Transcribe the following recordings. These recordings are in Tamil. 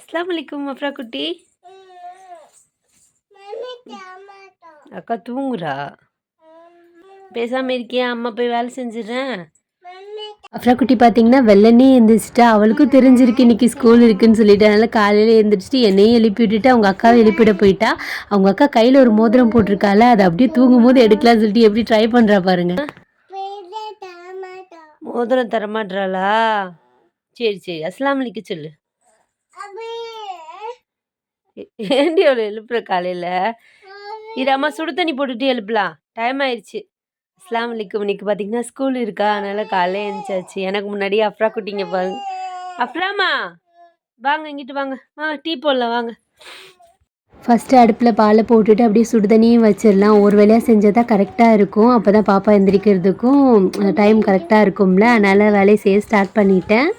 அஸ்ஸலாமு அலைக்கும் அஃப்ரா குட்டி. அக்கா தூங்குறா. பேசாமல் இருக்கியா? அம்மா போய் வேலை செஞ்சிடறேன். அஃப்ரா குட்டி பார்த்தீங்கன்னா வெள்ளனே எழுந்திரிச்சிட்டா. அவளுக்கும் தெரிஞ்சிருக்கு இன்னைக்கு ஸ்கூல் இருக்குன்னு சொல்லிட்டு. அதனால் காலையில் எழுந்திரிச்சிட்டு என்னையும் எழுப்பி விட்டுட்டு அவங்க அக்காவை எழுப்பிட போயிட்டா. அவங்க அக்கா கையில் ஒரு மோதிரம் போட்டிருக்கால, அதை அப்படியே தூங்கும் போது எடுக்கலாம்னு சொல்லிட்டு எப்படி ட்ரை பண்ணுறா பாருங்க. மோதிரம் தரமாட்றாளா? சரி சரி, அஸ்ஸலாமு அலைக்கும் சொல்லு. ஏண்டி அவளை எழுப்புற காலையில்? இது அம்மா சுடு தண்ணி போட்டுட்டு எழுப்பலாம், டைம் ஆயிடுச்சு. அஸ்ஸலாமு அலைக்கும். இன்னைக்கு பார்த்தீங்கன்னா ஸ்கூல் இருக்கா, அதனால் காலையில் எழுந்திரிச்சாச்சு. எனக்கு முன்னாடி அஃப்ரா குட்டிங்க பாருங்க. அஃப்ராமா வாங்க, இங்கிட்டு வாங்க, டீ போடலாம் வாங்க. ஃபஸ்ட்டு அடுப்பில் பாலை போட்டுட்டு அப்படியே சுடு தண்ணியும் வச்சிடலாம். ஒரு வேலையாக செஞ்சால் தான் கரெக்டாக இருக்கும். அப்போ தான் பாப்பா எந்திரிக்கிறதுக்கும் டைம் கரெக்டாக இருக்கும்ல. அதனால் வேலையை செய்ய ஸ்டார்ட் பண்ணிட்டேன்.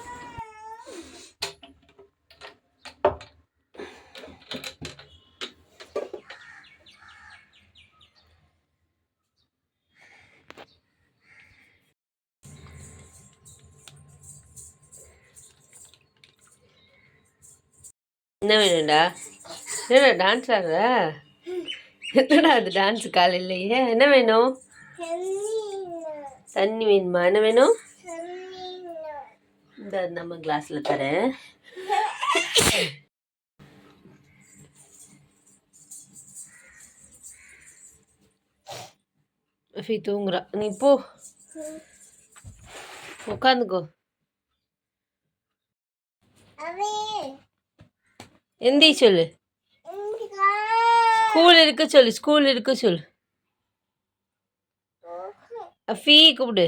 என்ன வேணும்டா? என்னடா டான்ஸ் ஆடுற? என்னடா அது டான்ஸ் காலையிலேயே? என்ன வேணும்? தண்ணி வேணுமா? என்ன வேணும்? இந்த நம்ம கிளாஸில் தரேன். அஃபி தூங்குறா. நீ போ, உட்காந்துக்கோ. எந்தி சொல்லு. ஸ்கூல் இருக்கு சொல்லு, ஸ்கூல் இருக்கு சொல்லு. அஃபி கூப்பிடு,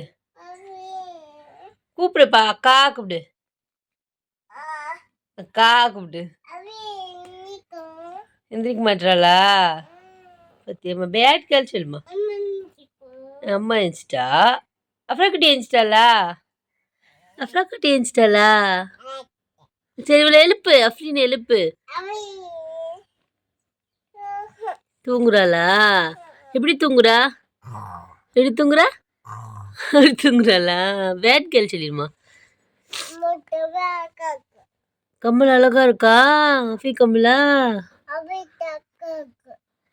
கூப்பிடுப்பா. அக்கா கூப்பிடு, அக்கா கூப்பிடு. எந்திரிக்க மாட்டாளா? பத்தியம்மா பேட் கேள் சொல்லுமா. அம்மா எழுந்துட்டா. அஃப்ரா குட்டி எழுந்துட்டாளா? அஃப்ரா குட்டி எழுந்துட்டாளா? சரி, இவளை எழுப்பு. அஃப்ரின்னு எழுப்பு. தூங்குறாளா? எப்படி தூங்குறா? எப்படி தூங்குறா? அப்படி தூங்குறாளா? Bad girl சொல்லிடுமா. கம்மல் அழகா இருக்கா? அஃபி கம்மலா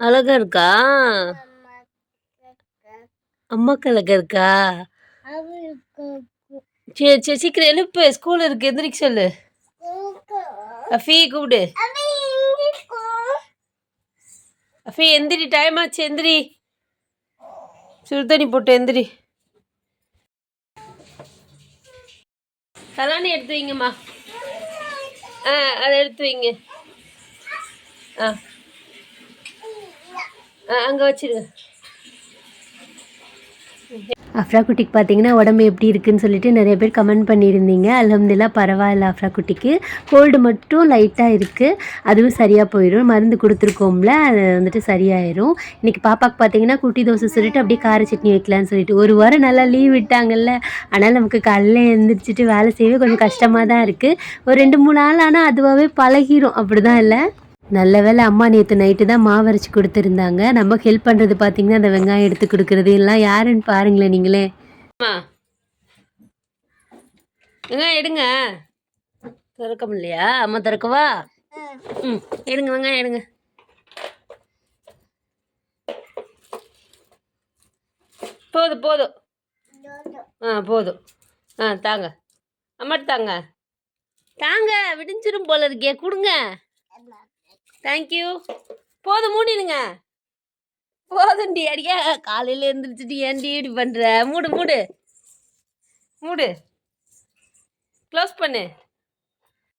அழகா இருக்கா? அம்மாக்கு அழகா இருக்கா? சரி சரி, சீக்கிரம் எழுப்பு. ஸ்கூல் இருக்கு, எந்திரிக்க சொல்லு. அஃபி கூப்பிடு. அஃபி எந்திரி, டைம் ஆச்சு, எந்திரி. சுடுதண்ணி போட்டு எந்திரி. தலானி எடுத்து வைங்கம்மா. அதை எடுத்து வைங்க. அங்கே வச்சிருங்க. அஃப்ரா குட்டிக்கு பார்த்தீங்கன்னா உடம்பு எப்படி இருக்குன்னு சொல்லிட்டு நிறைய பேர் கமெண்ட் பண்ணியிருந்தீங்க. அல்ஹம்துலில்லாஹ் பரவாயில்ல. அஃப்ரா குட்டிக்கு கோல்டு மட்டும் லைட்டாக இருக்குது, அதுவும் சரியாக போயிடும். மருந்து கொடுத்துருக்கோம்ல, அது வந்துட்டு சரியாயிடும். இன்றைக்கி பாப்பாவுக்கு பார்த்தீங்கன்னா குட்டி தோசை சொல்லிட்டு அப்படியே கார சட்னி வைக்கலான்னு சொல்லிட்டு 1 வாரம் நல்லா லீவ் விட்டாங்கல்ல. ஆனால் நமக்கு காலையில் எழுந்திரிச்சிட்டு வேலை செய்யவே கொஞ்சம் கஷ்டமாக தான் இருக்குது. ஒரு 2-3 நாள் ஆனால் அதுவாகவே பழகிரும். அப்படி தான் இல்லை? நல்ல வேலை அம்மா நேற்று நைட்டு தான் மாவு அரைச்சி கொடுத்துருந்தாங்க. நமக்கு ஹெல்ப் பண்ணுறது பார்த்தீங்கன்னா அந்த வெங்காயம் எடுத்து கொடுக்குறது எல்லாம் யாருன்னு பாருங்களேன் நீங்களே. வெங்காயம் எடுங்க. திறக்க முடியலையா? அம்மா திறக்கவா? எடுங்க, வெங்காயம் எடுங்க. போதும் போதும், போதும். தாங்க அம்மாட்டு, தாங்க தாங்க. விடிஞ்சிரும் போல இருக்கே, கொடுங்க. தேங்க்யூ. போதும், மூடிடுங்க. போதும்டி. அடியா காலையில் எழுந்திரிச்சிட்டு ஏன்டி இப்படி பண்ணுற? மூடு மூடு மூடு, க்ளோஸ் பண்ணு.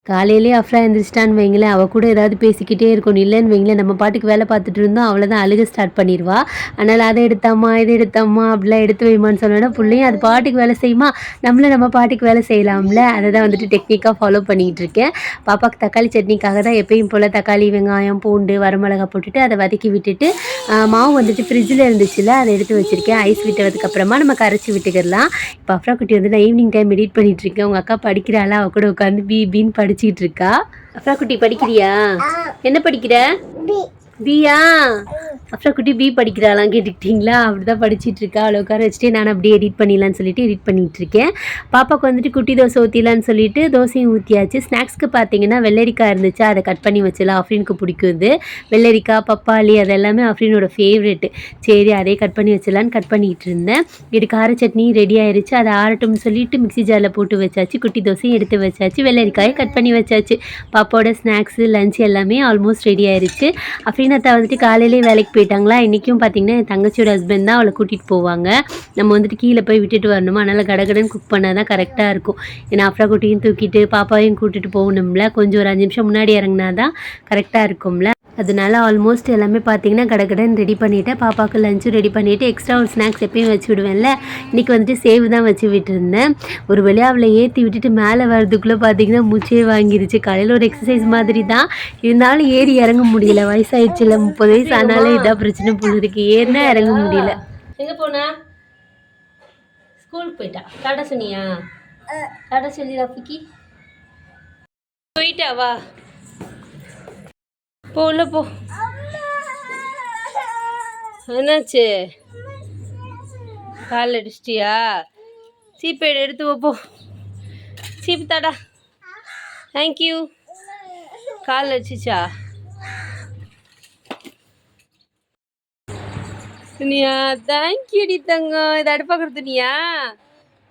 காலையிலே அஃப்ரா எழுந்திரிச்சிட்டான்னு வைங்களேன், அவள் கூட ஏதாவது பேசிக்கிட்டே இருக்கணும். இல்லைன்னு வைங்களேன், நம்ம பாட்டுக்கு வேலை பார்த்துட்டு இருந்தோம், அவ்வளோதான் அழுக ஸ்டார்ட் பண்ணிடுவா. அதனால் அதை எடுத்தாம்மா இதை எடுத்தாம்மா அப்படிலாம் எடுத்து வைமான்னு சொன்னோன்னா பிள்ளையும் அது பாட்டுக்கு வேலை செய்யுமா, நம்மளும் நம்ம பாட்டுக்கு வேலை செய்யலாம்ல. அதை தான் வந்துட்டு டெக்னிக்காக ஃபாலோ பண்ணிகிட்டு இருக்கேன். பாப்பாவுக்கு தக்காளி சட்னிக்காக தான் எப்பயும் போல் தக்காளி, வெங்காயம், பூண்டு, வரமிளகா போட்டுட்டு அதை வதக்கி விட்டுட்டு மாவு வந்துட்டு ஃப்ரிட்ஜில் இருந்துச்சுல, அதை எடுத்து வச்சுருக்கேன். ஐஸ் விட்டதுக்கப்புறமா நம்ம கரைச்சி விட்டுக்கிடலாம். இப்போ அஃப்ரா குட்டி வந்து நான் ஈவினிங் டைம் எடிட் பண்ணிகிட்ருக்கேன். உங்கள் அக்கா படிக்கிறாளா, அவள் கூட உட்காந்து பீன்னு படிச்சுக்கிட்டு இருக்கா. அஃப்ரா குட்டி படிக்கிறியா? என்ன படிக்கிற? பியா அப்புறம் குட்டி பி படிக்கிறாளாம் கேட்டுக்கிட்டிங்களா? அப்படி தான் படிச்சுட்டு இருக்கா. அவளை உட்கார வச்சுட்டு நான் அப்படியே எடிட் பண்ணிடலான்னு சொல்லிட்டு எடிட் பண்ணிகிட்டு இருக்கேன். பாப்பாவுக்கு வந்துட்டு குட்டி தோசை ஊற்றிலான்னு சொல்லிட்டு தோசையும் ஊற்றியாச்சு. ஸ்நாக்ஸ்க்கு பார்த்தீங்கன்னா வெள்ளரிக்காய் இருந்துச்சு, அதை கட் பண்ணி வச்சிடலாம். அஃப்ரீனுக்கு பிடிக்குது வெள்ளரிக்காய், பப்பாளி, அது எல்லாமே அஃப்ரீனோட ஃபேவரெட்டு. சரி அதே கட் பண்ணி வச்சிடலான்னு கட் பண்ணிகிட்டு இருந்தேன். இது கார சட்னி ரெடி ஆயிடுச்சு. அதை ஆறட்டும்னு சொல்லிட்டு மிக்ஸி ஜாரில் போட்டு வச்சாச்சு. குட்டி தோசையும் எடுத்து வச்சாச்சு. வெள்ளரிக்காயை கட் பண்ணி வச்சாச்சு. பாப்பாவோட ஸ்நாக்ஸு லஞ்ச் எல்லாமே ஆல்மோஸ்ட் ரெடி ஆயிடுச்சு. அஃப்ரீனத்தா வந்துட்டு காலையிலேயே வேலைக்கு போயிட்டாங்களா. இன்றைக்கும் பார்த்திங்கன்னா என் தங்கச்சியோட ஹஸ்பண்ட் தான் அவளை கூட்டிகிட்டு போவாங்க. நம்ம வந்துட்டு கீழே போய் விட்டுட்டு வரணுமா, அதனால் கடகடன்னு குக் பண்ணால் தான் கரெக்டாக இருக்கும். ஏன்னா அஃப்ரா குட்டியும் தூக்கிட்டு பாப்பாவையும் கூட்டிகிட்டு போகணும்ல, கொஞ்சம் ஒரு 5 நிமிஷம் முன்னாடி இறங்கினா தான் கரெக்டாக இருக்கும்ல. அதனால ஆல்மோஸ்ட் எல்லாமே பார்த்தீங்கன்னா கடகடன்னு ரெடி பண்ணிவிட்டேன். பாப்பாவுக்கு லஞ்சும் ரெடி பண்ணிவிட்டு எக்ஸ்ட்ரா ஒரு ஸ்நாக்ஸ் எப்பயும் வச்சு விடுவேன்ல, இன்றைக்கி வந்துட்டு சேவ் தான் வச்சு விட்டுருந்தேன். ஒரு வழியாக அவளை ஏற்றி விட்டுட்டு மேலே வரதுக்குள்ளே பார்த்தீங்கன்னா மூச்சே வாங்கிருச்சு. காலையில் ஒரு எக்ஸசைஸ் மாதிரி தான் இருந்தாலும் ஏறி இறங்க முடியல. வயசாகிடுச்சு இல்லை, 30 வயசு ஆனாலே இதான் பிரச்சனை போல இருக்கு, ஏறினா இறங்க முடியல. எங்கே போனா? ஸ்கூலுக்கு போயிட்டா. டாடா சொன்னியா? டாடா சொல்லி ரஃபிக்கு போயிட்டா. வா போ உள்ள போ. என்னாச்சு? கால் அடிச்சிட்டியா? சீப்பேடு எடுத்து வைப்போ. சீப்பு தாடா. தேங்க்யூ. கால் அடிச்சிச்சா? துணியா? தேங்க்யூ டி தங்கம். இதை அடுப்பாக்குற துணியா?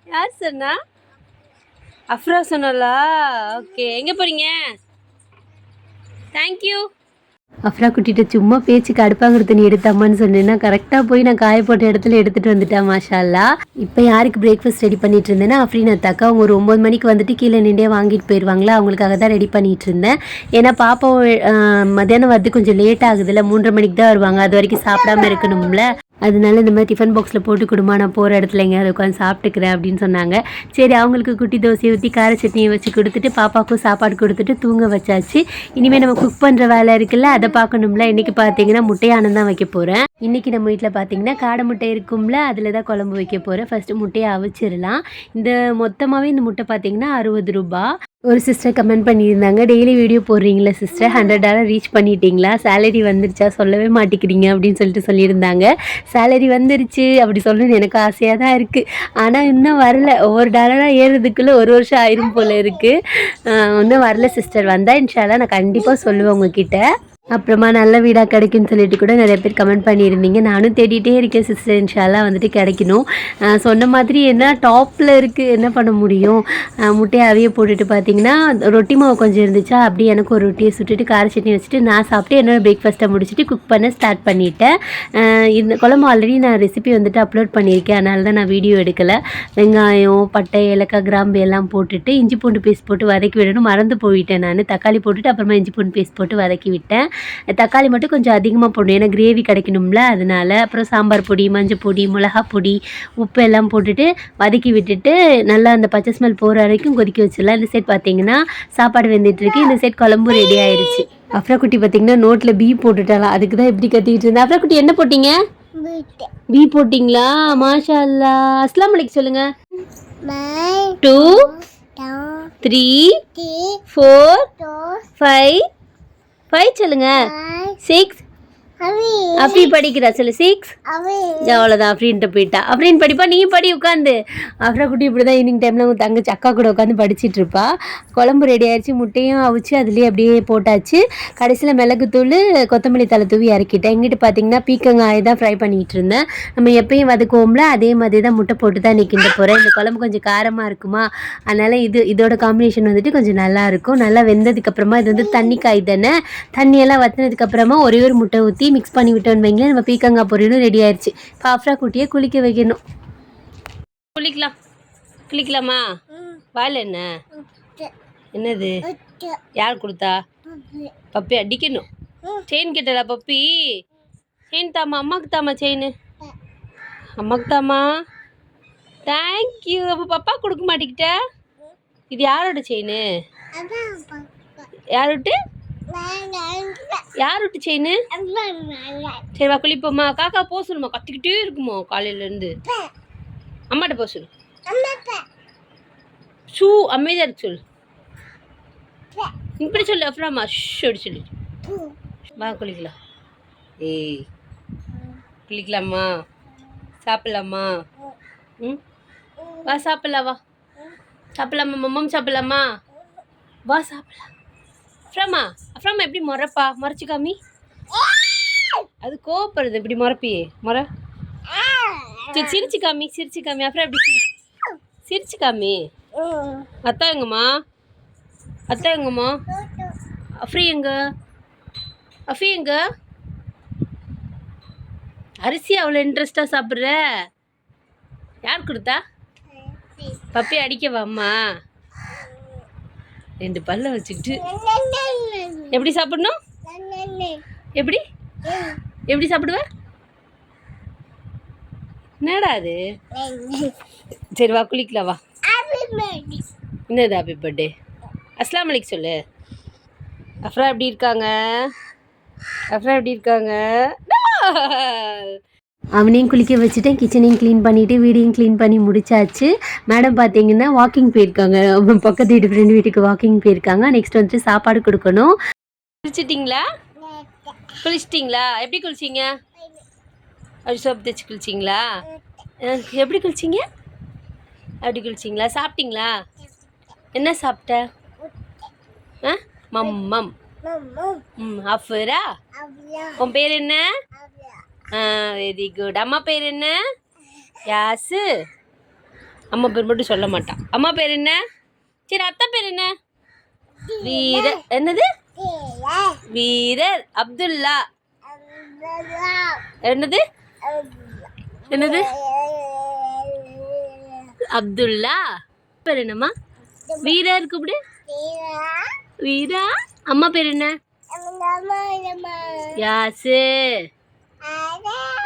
யார் சொன்னா? அஃப்ரா சொன்னாலா? ஓகே, எங்கே போகிறீங்க? தேங்க்யூ. அஃப்ரா குட்டிகிட்ட சும்மா பேச்சுக்கு அடுப்பாங்கிற துணி எடுத்தாமான்னு சொன்னேன்னா கரெக்டாக போய் நான் காய போட்ட இடத்துல எடுத்துகிட்டு வந்துட்டேன். மாஷால்லா. இப்போ யாருக்கு பிரேக்ஃபாஸ்ட் ரெடி பண்ணிட்டு இருந்தேன்னா அஃப்ரீன் அத்தாக்கா அவங்க ஒரு 9 மணிக்கு வந்துட்டு கீழே நின்றே வாங்கிட்டு போயிடுவாங்களா, அவங்களுக்காக தான் ரெடி பண்ணிட்டு இருந்தேன். ஏன்னா பாப்பா மத்தியானம் வந்து கொஞ்சம் லேட் ஆகுதுல்ல, 3:30 மணிக்கு தான் வருவாங்க, அது வரைக்கும் சாப்பிடாம இருக்கணும்ல. அதனால இந்த மாதிரி டிஃபன் பாக்ஸில் போட்டு கொடுமா, நான் போகிற இடத்துல எங்கேயாவது உட்காந்து சாப்பிட்டுக்கிறேன் அப்படின்னு சொன்னாங்க. சரி அவங்களுக்கு குட்டி தோசையை ஊற்றி கார சட்னியை வச்சு கொடுத்துட்டு பாப்பாவுக்கும் சாப்பாடு கொடுத்துட்டு தூங்க வச்சாச்சு. இனிமேல் நம்ம குக் பண்ணுற வேலை இருக்குல்ல, அதை பார்க்கணும்ல. இன்றைக்கி பார்த்தீங்கன்னா முட்டையானம் தான் வைக்க போகிறேன். இன்றைக்கி நம்ம வீட்டில் பார்த்தீங்கன்னா காடை முட்டை இருக்கும்ல, அதில் தான் குழம்பு வைக்க போகிறேன். ஃபஸ்ட்டு முட்டையை அவிச்சிடலாம். இந்த மொத்தமாகவே இந்த முட்டை பார்த்தீங்கன்னா 60 ரூபா. ஒரு சிஸ்டர் கமெண்ட் பண்ணியிருந்தாங்க, டெய்லி வீடியோ போடுறீங்களா சிஸ்டர், $100 ரீச் பண்ணிட்டீங்களா, சேலரி வந்துருச்சா, சொல்லவே மாட்டேங்கிறீங்க அப்படின்னு சொல்லியிருந்தாங்க. சேலரி வந்துருச்சு அப்படி சொல்லணும்னு எனக்கு ஆசையாக தான் இருக்குது, ஆனால் இன்னும் வரல. ஒவ்வொரு டாலராக ஏறுறதுக்குள்ளே 1 வருஷம் ஆயிரும் போல் இருக்குது. இன்னும் வரல சிஸ்டர். வந்தால் இன்ஷால்லா நான் கண்டிப்பாக சொல்லுவேன் உங்ககிட்ட. அப்புறமா நல்ல வீடாக கிடைக்குன்னு சொல்லிட்டு கூட நிறைய பேர் கமெண்ட் பண்ணியிருந்தீங்க. நானும் தேடிட்டே இருக்கேன் சிஸ்டர், இன்ஷால்லா வந்துட்டு கிடைக்கணும். சொன்ன மாதிரி என்ன டாப்பில் இருக்குது, என்ன பண்ண முடியும். முட்டையை அவிய போட்டுட்டு பார்த்தீங்கன்னா ரொட்டி மாவு கொஞ்சம் இருந்துச்சா, அப்படியே எனக்கு ஒரு ரொட்டியை சுட்டுட்டு கார சட்னி வச்சுட்டு நான் சாப்பிட்டு என்னோடய பிரேக்ஃபாஸ்ட்டை முடிச்சுட்டு குக் பண்ண ஸ்டார்ட் பண்ணிட்டேன். இந்த குழம்பு ஆல்ரெடி நான் ரெசிபி வந்துட்டு அப்லோட் பண்ணியிருக்கேன், அதனால தான் நான் வீடியோ எடுக்கலை. வெங்காயம், பட்டை, ஏலக்காய், கிராம்பு எல்லாம் போட்டுட்டு இஞ்சி பூண்டு பேஸ்ட் போட்டு வதக்கி விடணும். மறந்து போயிட்டேன் நான். தக்காளி போட்டுட்டு அப்புறமா இஞ்சி பூண்டு பேஸ்ட் போட்டு வதக்கி விட்டேன். தக்காளி மட்டும் கொஞ்சம் அதிகமாக போடணும், ஏன்னா கிரேவி கிடைக்கணும்ல, அதனால. அப்புறம் சாம்பார் பொடி, மஞ்சள் பொடி, மிளகா பொடி, உப்பு எல்லாம் போட்டுட்டு வதக்கி விட்டுட்டு நல்லா அந்த பச்சை ஸ்மெல் போகிற வரைக்கும் கொதிக்க வச்சிடலாம். இந்த சைட் பார்த்தீங்கன்னா சாப்பாடு வெந்துட்டுருக்கு, இந்த சைட் குழம்பு ரெடி ஆயிடுச்சு. அஃப்ரா குட்டி பார்த்தீங்கன்னா நோட்டில் பீ போட்டுட்டாலாம், அதுக்கு தான் எப்படி கத்திக்கிட்டு இருந்தேன். அஃப்ரா குட்டி என்ன போட்டிங்க? பீ போட்டிங்களா? மாஷா அல்லா. அஸ்லாம் அலைக்கும் சொல்லுங்க. 2 3 4 5 சொல்லுங்க. 6 அஃப்ரீ படிக்கிறா சொல்லு. 6 அவ்வளோதான். அஃப்ரீன்ட்ட போயிட்டா. அஃப்ரீன் படிப்பா, நீ படி உட்காந்து. அஃப்ரா குட்டி இப்படி தான் ஈவினிங் டைமில் உங்கள் தங்கச்சி அக்கா கூட உட்காந்து படிச்சுட்டு இருப்பா. குழம்பு ரெடி ஆயிடுச்சு, முட்டையும் அவிச்சு அதுலேயே அப்படியே போட்டாச்சு. கடைசியில் மிளகுத்தூள், கொத்தமல்லி தலை தூவி இறக்கிட்டேன். எங்கிட்ட பார்த்தீங்கன்னா பீக்கங்காயை தான் ஃப்ரை பண்ணிகிட்டு இருந்தேன். நம்ம எப்பயும் வதக்குவோம்ல, அதே மாதிரி தான் முட்டை போட்டு தான் இன்றைக்கி கிண்ட போகிறேன். இந்த குழம்பு கொஞ்சம் காரமாக இருக்குமா, அதனால் இதோட காம்பினேஷன் வந்துட்டு கொஞ்சம் நல்லாயிருக்கும். நல்லா வெந்ததுக்கப்புறமா இது வந்து தண்ணி காய் தானே, தண்ணியெல்லாம் வற்றினதுக்கப்புறமா ஒரே ஒரு முட்டை ஊற்றி மிக்ஸ் பண்ணி விட்டோன்னு வைங்களேன், நம்ம பீக்கங்காய் பொரியலும் ரெடி ஆயிடுச்சு. இப்போ அஃப்ரா குட்டியை குளிக்க வைக்கணும். குளிக்கலாமா? வாயில் என்ன என்னது? யார் கொடுத்தா? பப்பி அடிக்கணும். Chain கேட்டடா puppy. செயின் தாமா, அம்மாவுக்கு தாமா செயின். அம்மாவுக்கு தாமா. தேங்க்யூ. அப்போ பப்பா கொடுக்க மாட்டேங்கிட்ட. இது யாரோட செயின்? யார் விட்டு செயின்? சரி வா குளிப்போம்மா. காக்கா போக சொல்லுமா, கத்திக்கிட்டே இருக்குமா காலையிலேருந்து. அம்மாட்ட போக சொல்லு. ஷூ அமைதியாக இருக்கு சொல்லு. இப்படி சொல்லு அப்புறமா ஷூ அப்படி சொல்லி வா குளிக்கலாம். ஏய் குளிக்கலாமா? சாப்பிட்லாமா? ம் வா சாப்பிட்லாம் வா. சாப்பிட்லாமா? மம்மம் சாப்பிட்லாமா? வா சாப்பிட்லாம். அஃப்ராமா எப்படி முறைப்பா? முறைச்சி காமி. அது கோவப்படுது இப்படி முறைப்பியே முறை. சரி சிரிச்சு காமி. அப்புறம் எப்படி சிரிச்சு காமி. அத்தா எங்கம்மா? அஃப்ரி எங்க? அரிசி அவ்வளோ இன்ட்ரெஸ்டாக சாப்பிட்ற? யார் கொடுத்தா? பப்பி அடிக்கவா அம்மா? 2 பல்ல வச்சுக்கிட்டு எப்படி சாப்பிடணும்? எப்படி சாப்பிடுவ? என்னடா அது? சரி வா குளிக்கலாம் வா. என்னது ஹாப்பி பர்த்டே? அஸ்லாம் அலைக்கும் சொல்லு. அஃப்ரா எப்படி இருக்காங்க? அவனையும் குளிக்க வச்சுட்டேன். கிச்சனையும் க்ளீன் பண்ணிவிட்டு வீடையும் க்ளீன் பண்ணி முடிச்சாச்சு. மேடம் பார்த்தீங்கன்னா வாக்கிங் போயிருக்காங்க. பக்கத்து வீட்டு ஃப்ரெண்டு வீட்டுக்கு வாக்கிங் போயிருக்காங்க. நெக்ஸ்ட் வந்துட்டு சாப்பாடு கொடுக்கணும். குளிச்சிட்டிங்களா? எப்படி குளிச்சிங்க? அப்படி சோப்பு தேய்ச்சி குளிச்சிங்களா? எப்படி குளிச்சிங்களா? சாப்பிட்டீங்களா? என்ன சாப்பிட்ட? மம்மம். அஃபரா உன் பேர் என்ன? Very good. அம்மா பேர் என்ன? யாசு. அம்மா பேர் மட்டும் சொல்ல மாட்டான். அம்மா பேர் என்ன? சரி அத்தா பேர் என்ன? என்னது? வீரர். அப்துல்லா. என்னது? அப்துல்லா. பேர் என்னம்மா? வீரர் கூப்பிடு. வீரா. அம்மா பேர் என்ன? யாசு.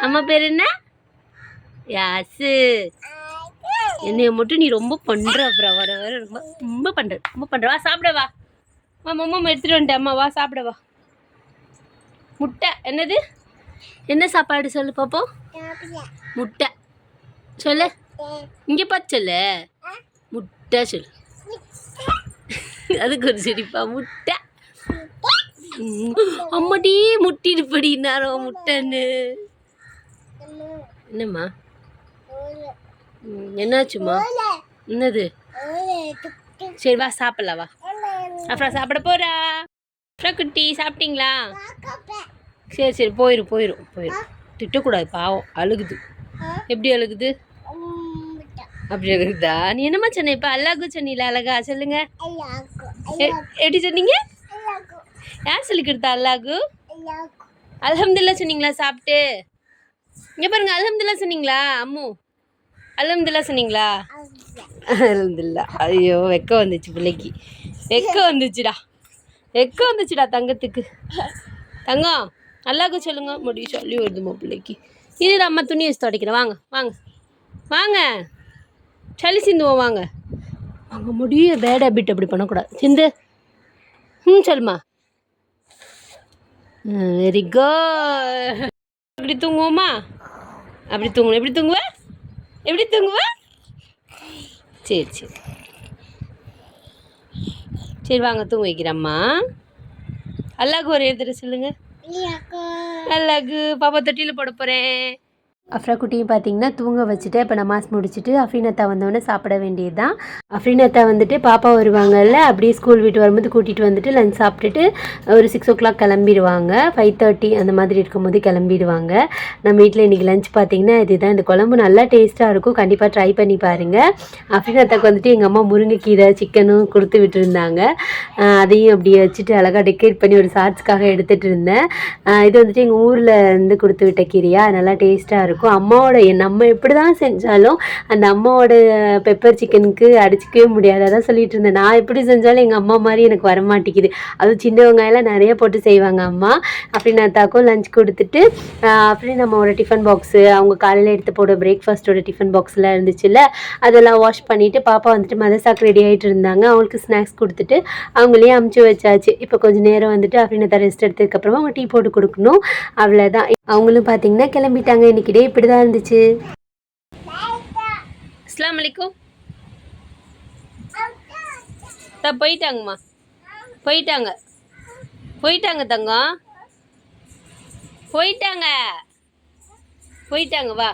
அம்மா பேர் என்ன? யாசு. என்னைய மட்டும் நீ ரொம்ப பண்ற. அப்புறம் வர ரொம்ப பண்ற. வா சாப்பிட வா. மம்மம் எடுத்துட்டு வந்துட்டேன். அம்மா வா சாப்பிட வா. முட்டை. என்னது? என்ன சாப்பாடு சொல்லு பாப்போம். முட்டை சொல்லு. இங்கே பார்த்து சொல்லு. முட்டை சொல்லு. அதுக்கு ஒரு சிரிப்பா. முட்டை. அம்மாடி முட்டிட்டு படி நேரம் முட்டைன்னு. என்னம்மா? என்னாச்சுமா? என்னது? சரி வா சாப்பிடலாம் வா. அப்புறம் சாப்பிட போறா. அப்புறம் குட்டி சாப்பிட்டீங்களா? சரி போயிடும். திட்டக்கூடாது பாவம். அழுகுது. எப்படி அழுகுது? அப்படி அழுகுதா? நீ என்னம்மா சொன்ன இப்போ? அல்லாஹு சொன்னீல அழகா சொல்லுங்க. எப்படி சொன்னீங்க? யார் சொல்லி கொடுத்தா அல்லாஹு? அல்ஹம்துலில்லாஹ் சொன்னீங்களா சாப்பிட்டு? இங்கே பாருங்க அல்ஹம்துலில்லாஹ் சொன்னீங்களா? அம்மு அல்ஹம்துலில்லாஹ் சொன்னீங்களா? அல்ஹம்துலில்லாஹ். ஐயோ வெக்கம் வந்துச்சு பிள்ளைக்கு. வெக்கம் வந்துச்சுடா தங்கத்துக்கு. தங்கம் அல்லாஹு சொல்லுங்க. முடியும் சொல்லி வருதுமா பிள்ளைக்கு. இது அம்மா துணி வச்சு துடைக்கிறேன். வாங்க சளி சிந்துவோம். வாங்க முடியும். பேட் ஹேபிட் அப்படி பண்ணக்கூடாது. சிந்து. சொல்லுமா. Very good. அப்படி தூங்குவோமா? அப்படி தூங்கணும். எப்படி தூங்குவ? சரி வாங்க தூங்க வைக்கிறேம்மா. அல்லாஹ்க்கு ஒரு எழுதுற சொல்லுங்க. அல்லாஹ்க்கு. பாப்பா தொட்டியில் போட போகிறேன். அஃப்ரா குட்டியும் பார்த்தீங்கன்னா தூங்க வச்சுட்டு இப்போ நமாஸ் முடிச்சுட்டு அஃப்ரீனத்தா வந்தோடனே சாப்பிட வேண்டியது தான். அஃப்ரீனத்தா வந்துட்டு பாப்பா வருவாங்கல்ல, அப்படியே ஸ்கூல் விட்டு வரும்போது கூட்டிகிட்டு வந்துட்டு லஞ்ச் சாப்பிட்டுட்டு ஒரு 6 o'clock கிளம்பிடுவாங்க. 5:30 அந்த மாதிரி இருக்கும்போது கிளம்பிடுவாங்க. நம்ம வீட்டில் இன்றைக்கி லஞ்ச் பார்த்தீங்கன்னா இதுதான். இந்த குழம்பு நல்லா டேஸ்ட்டாக இருக்கும். கண்டிப்பாக ட்ரை பண்ணி பாருங்கள். அஃப்ரீனத்தாக்கு வந்துட்டு எங்கள் அம்மா முருங்கைக்கீரை சிக்கனும் கொடுத்து விட்டுருந்தாங்க. அதையும் அப்படியே வச்சுட்டு அழகாக டெக்கரேட் பண்ணி ஒரு ஷார்ட்ஸ்க்காக எடுத்துகிட்டு இருந்தேன். இது வந்துட்டு எங்கள் ஊரில் இருந்து கொடுத்து விட்ட கீரையா, நல்லா டேஸ்ட்டாக இருக்கும். அம்மாவோட நம்ம எப்படி தான் செஞ்சாலும் அந்த அம்மாவோட பெப்பர் சிக்கனுக்கு அடிச்சிக்கவே முடியாது. அதான் சொல்லிட்டு இருந்தேன். நான் எப்படி செஞ்சாலும் எங்கள் அம்மா மாதிரி எனக்கு வரமாட்டேங்குது. அதுவும் சின்ன வெங்காயம்லாம் நிறைய போட்டு செய்வாங்க அம்மா. அஃப்ரீனத்தாக்கும் லஞ்ச் கொடுத்துட்டு அப்படியே நம்மளோட டிஃபன் பாக்ஸு அவங்க காலையில் எடுத்து போட பிரேக்ஃபாஸ்ட்டோட டிஃபன் பாக்ஸ்லாம் இருந்துச்சுல்ல, அதெல்லாம் வாஷ் பண்ணிவிட்டு பாப்பா வந்துட்டு மதர்சாக்கு ரெடி ஆகிட்டு இருந்தாங்க. அவங்களுக்கு ஸ்நாக்ஸ் கொடுத்துட்டு அவங்களையும் அமுச்சு வச்சாச்சு. இப்போ கொஞ்சம் நேரம் வந்துட்டு அஃப்ரீனத்தா ரெஸ்ட் எடுத்ததுக்கப்புறமா அவங்க டீ போட்டு கொடுக்கணும். அவ்வளோதான். அவங்களும் பார்த்தீங்கன்னா கிளம்பிட்டாங்க. இன்னைக்கு டே இப்படி தான் இருந்துச்சு. அஸ்ஸலாமு அலைக்கும். போயிட்டாங்கம்மா. போயிட்டாங்க தங்கம். போயிட்டாங்க போயிட்டாங்க வா